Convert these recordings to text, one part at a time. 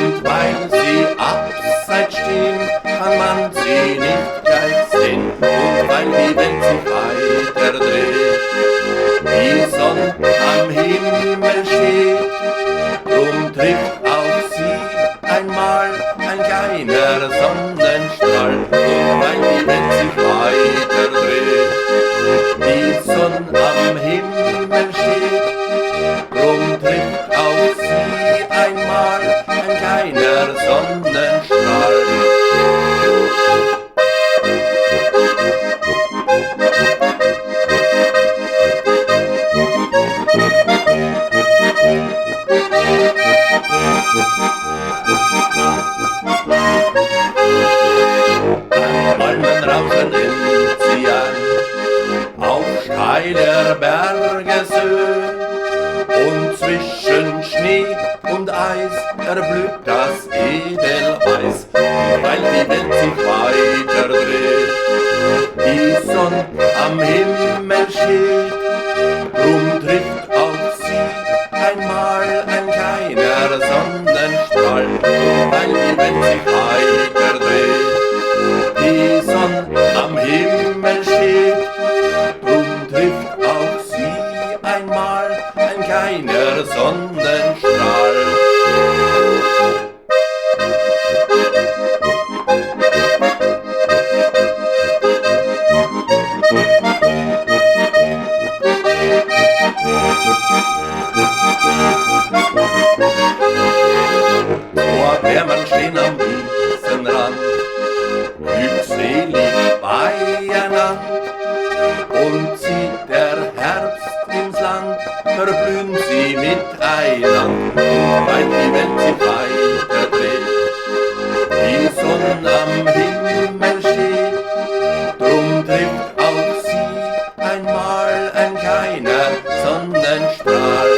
Und weil sie abseits stehen, kann man sie nicht gleich sehen. Und weil die Welt sich weiter dreht, die Sonne am Himmel steht, drum trifft auch sie einmal ein kleiner Sonnenstrahl. Und weil die Welt sich weiter dreht, die Sonne am Himmel steht, drum trifft auch sie einmal ein kleiner Sonnenstrahl. Palmen rauschen in Zian, auf steiler Bergeshöhe, und zwischen Schnee und Eis erblüht das Edelweiß. Und weil die Welt sich weiter dreht, die Sonne am Himmel steht, drum trifft auch sie einmal ein kleiner Sonnenstrahl. Und weil die Welt sich weiter dreht, die Sonne am Himmel steht, drum trifft auch sie einmal ein kleiner Sonnenstrahl. Vorwärmen stehen am Wiesenrand, glückselig beieinander, und zieht der Herbst ins Land, verblühen sie miteinander. Und weil die Welt sich weiter dreht, die Sonne am Himmel steht, drum trifft auch sie einmal ein kleiner Sonnenstrahl.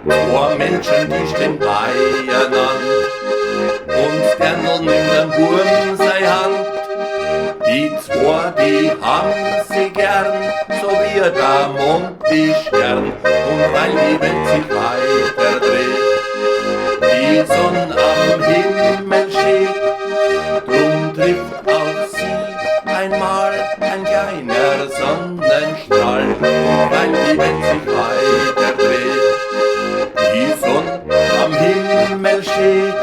Zwei Menschen, die stehen beieinander, und Sterneln in dem Wurm sei Hand. Die zwei, die haben sie gern, so wie der Mond die Stern. Und weil die Welt sich weiter dreht, die Sonne am Himmel steht, drum trifft auch sie einmal ein kleiner Sonnenstrahl. Und weil die Welt sich weiter dreht, die Sonne am Himmel steht,